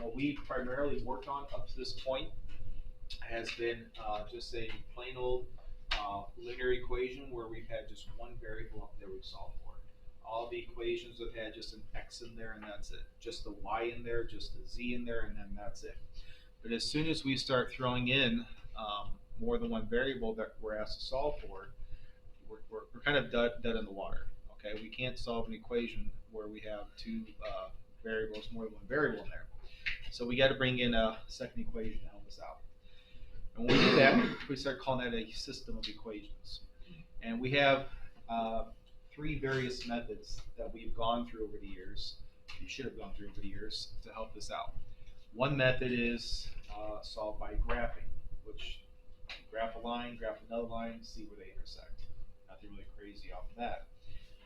what we've primarily worked on up to this point has been just a plain old linear equation where we've had just one variable up there we've solved for. All the equations have had just an x in there and that's it. Just the y in there, just the z in there, and then that's it. But as soon as we start throwing in more than one variable that we're asked to solve for, we're kind of dead in the water. Okay, we can't solve an equation where we have two variables, more than one variable in there. So we got to bring in a second equation to help us out. And when we do that, we start calling that a system of equations. And we have three various methods that we've gone through over the years, you should have gone through over the years, to help this out. One method is solved by graphing, which graph a line, graph another line, see where they intersect. Nothing really crazy off of that.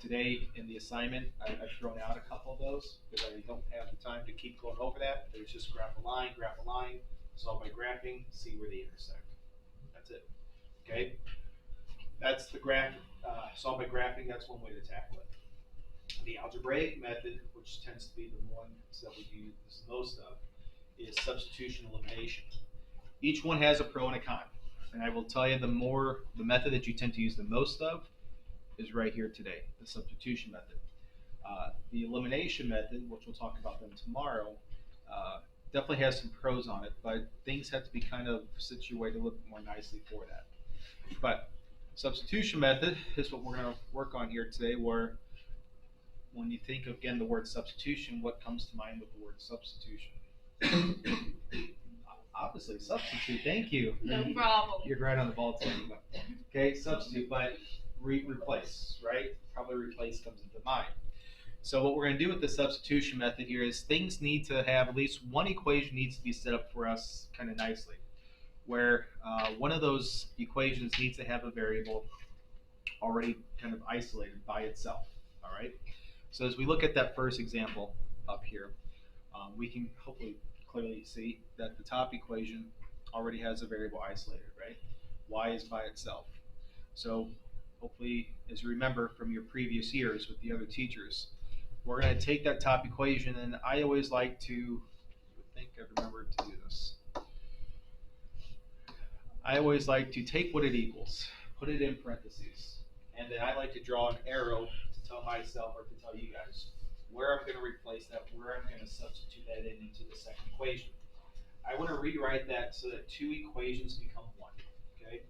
Today in the assignment, I've thrown out a couple of those because I don't have the time to keep going over that. There's just graph a line, solve by graphing, see where they intersect. That's it. Okay? That's the graph, solve by graphing, that's one way to tackle it. The algebraic method, which tends to be the one that we use most of, is substitution elimination. Each one has a pro and a con. And I will tell you the method that you tend to use the most of is right here today, the substitution method. The elimination method, which we'll talk about then tomorrow, definitely has some pros on it, but things have to be kind of situated a little bit more nicely for that. But substitution method is what we're going to work on here today, where when you think of, again, the word substitution, what comes to mind with the word substitution? Obviously, substitute, thank you. No problem. You're right on the ball today. Okay, substitute, but replace, right? Probably replace comes into mind. So what we're going to do with the substitution method here is things need to have, at least one equation needs to be set up for us kind of nicely, where one of those equations needs to have a variable already kind of isolated by itself, all right? So as we look at that first example up here, we can hopefully clearly see that the top equation already has a variable isolated, right? Y is by itself. So hopefully, as you remember from your previous years with the other teachers, we're going to take that top equation, and I always like to, I think I remembered to do this. I always like to take what it equals, put it in parentheses, and then I like to draw an arrow to tell myself or to tell you guys where I'm going to replace that, where I'm going to substitute that into the second equation. I want to rewrite that so that two equations become one, okay?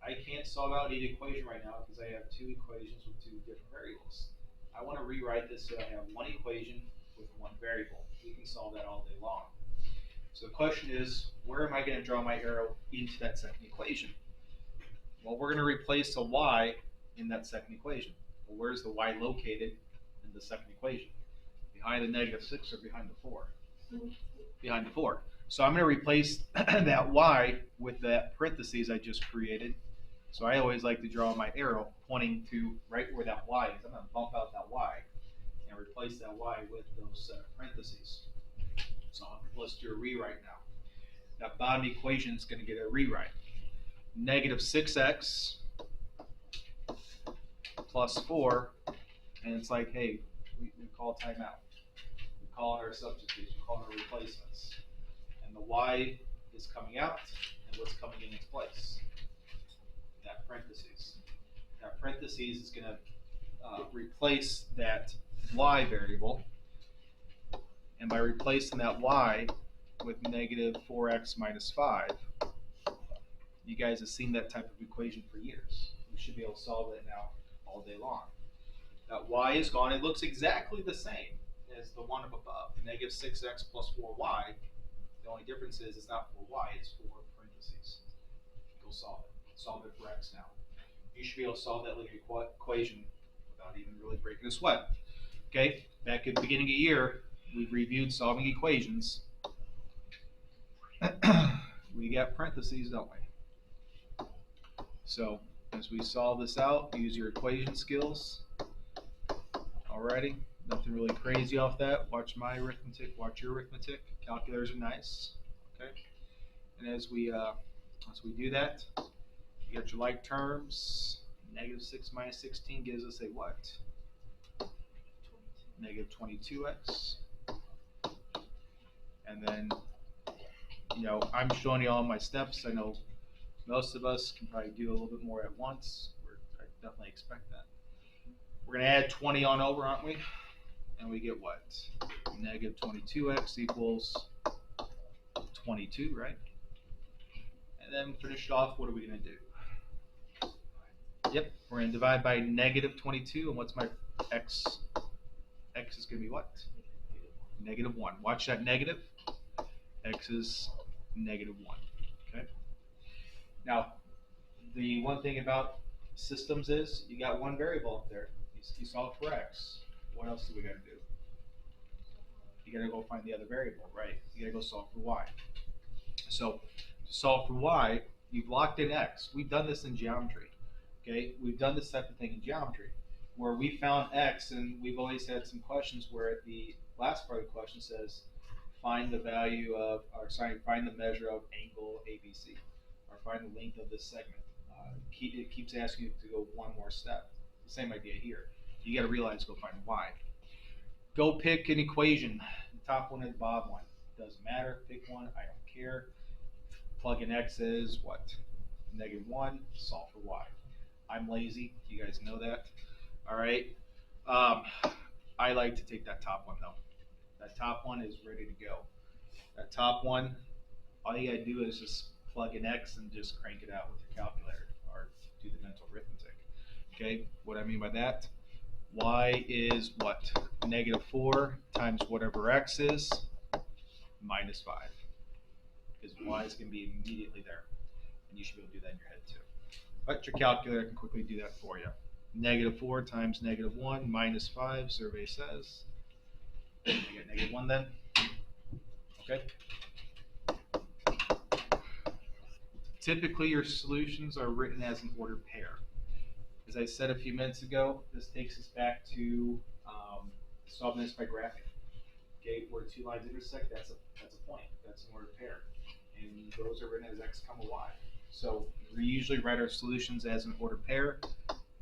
I can't solve out each equation right now because I have two equations with two different variables. I want to rewrite this so I have one equation with one variable. We can solve that all day long. So the question is, where am I going to draw my arrow into that second equation? Well, we're going to replace a y in that second equation. Well, where's the y located in the second equation? Behind the -6 or behind the 4? Behind the 4. So I'm going to replace that y with that parentheses I just created. So I always like to draw my arrow pointing to right where that y is. I'm going to bump out that y and replace that y with those parentheses. So let's do a rewrite now. That bottom equation is going to get a rewrite. -6x plus 4, and it's like, hey, we call timeout. We call it our substitutes, we call it our replacements. And the y is coming out, and what's coming in its place? That parentheses. That parentheses is going to replace that y variable, and by replacing that y with -4x minus 5, you guys have seen that type of equation for years. You should be able to solve it now all day long. That y is gone. It looks exactly the same as the one up above, -6x plus 4y. The only difference is it's not 4y, it's 4 parentheses. Go solve it. Solve it for x now. You should be able to solve that linear equation without even really breaking a sweat. Okay, back at the beginning of the year, we reviewed solving equations. We got parentheses, don't we? So as we solve this out, use your equation skills. Alrighty, nothing really crazy off that. Watch my arithmetic, watch your arithmetic. Calculators are nice. Okay, and as we do that, you got your like terms. -6 minus 16 gives us a what? -22x. And then, I'm showing you all my steps. I know most of us can probably do a little bit more at once. I definitely expect that. We're going to add 20 on over, aren't we? And we get what? Negative 22x equals 22, right? And then finish it off, what are we going to do? Yep, we're going to divide by negative 22, and what's my x? X is going to be what? Negative 1. Watch that negative. X is negative 1. Okay. Now, the one thing about systems is you got one variable up there. You solve for x. What else do we got to do? You got to go find the other variable, right? You got to go solve for y. So to solve for y, you've locked in x. We've done this in geometry. Okay, we've done this type of thing in geometry, where we found x, and we've always had some questions where the last part of the question says, find the value of, find the measure of angle ABC, or find the length of this segment. It keeps asking you to go one more step. The same idea here. You got to realize, go find y. Go pick an equation. The top one or the bottom one. Doesn't matter. Pick one. I don't care. Plug in x is what? Negative 1. Solve for y. I'm lazy. You guys know that. All right. I like to take that top one though. That top one is ready to go. That top one, all you gotta do is just plug in x and just crank it out with your calculator or do the mental arithmetic. Okay. What I mean by that? Y is what? Negative 4 times whatever x is minus 5. Because y is going to be immediately there. And you should be able to do that in your head too. But your calculator can quickly do that for you. Negative 4 times negative 1 minus 5, survey says. You get negative 1 then. Okay. Typically, your solutions are written as an ordered pair. As I said a few minutes ago, this takes us back to solving this by graphing. Okay, where two lines intersect, that's a point. That's an ordered pair. And those are written as x comma y. So we usually write our solutions as an ordered pair,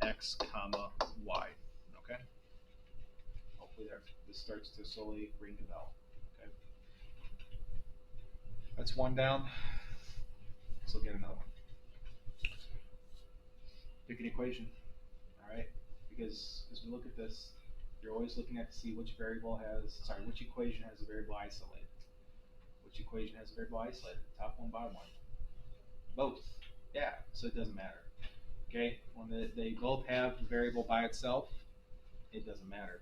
x comma y. Okay? Hopefully this starts to slowly ring the bell. Okay? That's one down. Let's look at another one. Pick an equation. Alright? Because as we look at this, you're always looking at to see which which equation has a variable isolated. Which equation has a variable isolated? Top one, bottom one. Both. Yeah, so it doesn't matter. Okay, when they both have the variable by itself, it doesn't matter.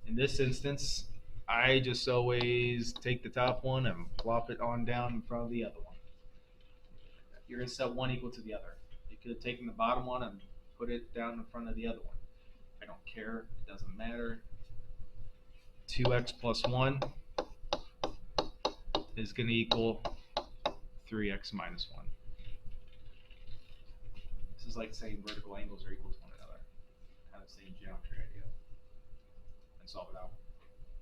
In this instance, I just always take the top one and plop it on down in front of the other one. You're going to set one equal to the other. You could have taken the bottom one and put it down in front of the other one. I don't care. It doesn't matter. 2x plus 1 is going to equal 3x minus 1. This is like saying vertical angles are equal to one another. Kind of same geometry idea. And solve it out.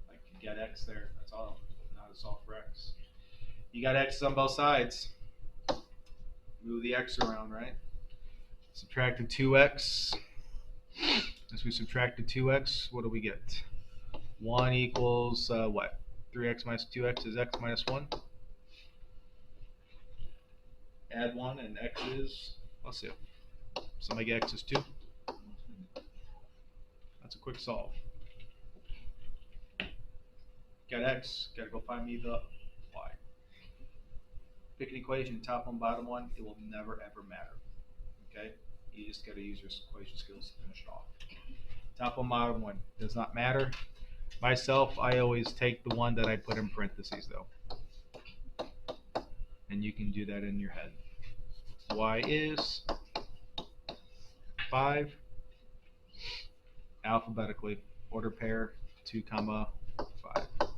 Like you get x there. That's all. Now to solve for x. You got x's on both sides. Move the x around, right? Subtracted 2x. As we subtracted 2x, what do we get? 1 equals what? 3x minus 2x is x minus 1. Add 1 and x is, let's see. Somebody get x is 2. That's a quick solve. Got x, gotta go find me the y. Pick an equation, top one, bottom one, it will never ever matter. Okay? You just gotta use your equation skills to finish it off. Top one, bottom one does not matter. Myself, I always take the one that I put in parentheses though. And you can do that in your head. Y is 5, alphabetically, order pair 2 comma 5.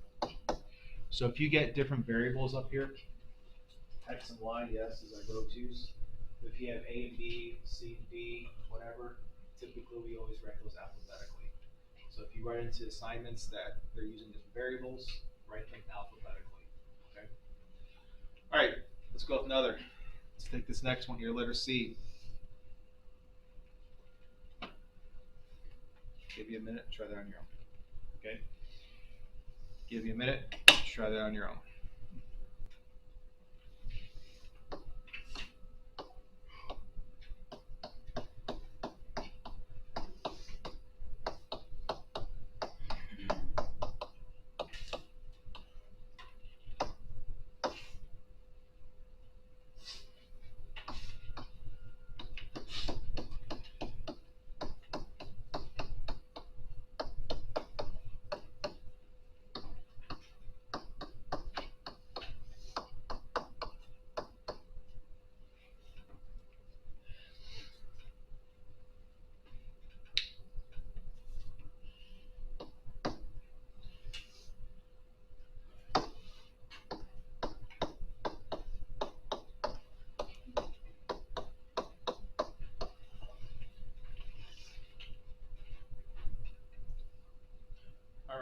So if you get different variables up here, x and y, yes, is our go-tos. If you have a and b, c and d, whatever, typically we always write those alphabetically. So if you write into assignments that they're using different variables, write them alphabetically. Okay. All right, let's go with another. Let's take this next one here, letter C. Give you a minute, try that on your own. Okay? Give you a minute, try that on your own.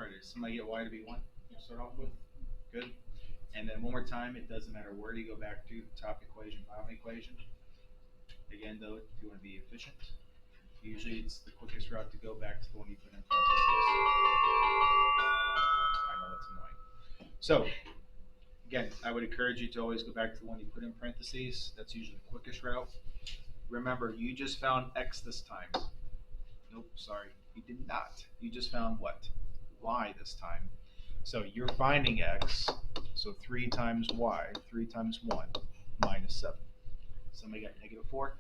it is. Somebody get y to be 1? You start off with? Good. And then one more time, it doesn't matter where you go back to, top equation, bottom equation. Again, though, if you want to be efficient, usually it's the quickest route to go back to the one you put in parentheses. I know that's annoying. So, again, I would encourage you to always go back to the one you put in parentheses. That's usually the quickest route. Remember, you just found x this time. Nope, sorry, you did not. You just found what? Y this time. So you're finding x, so 3 times y, 3 times 1, minus 7. Somebody got negative 4?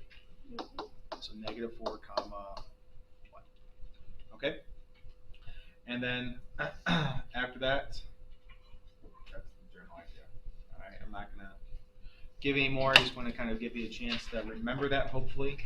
So negative 4 comma 1. Okay? And then after that, that's the journal idea. All right, I'm not going to give any more. I just want to kind of give you a chance to remember that, hopefully.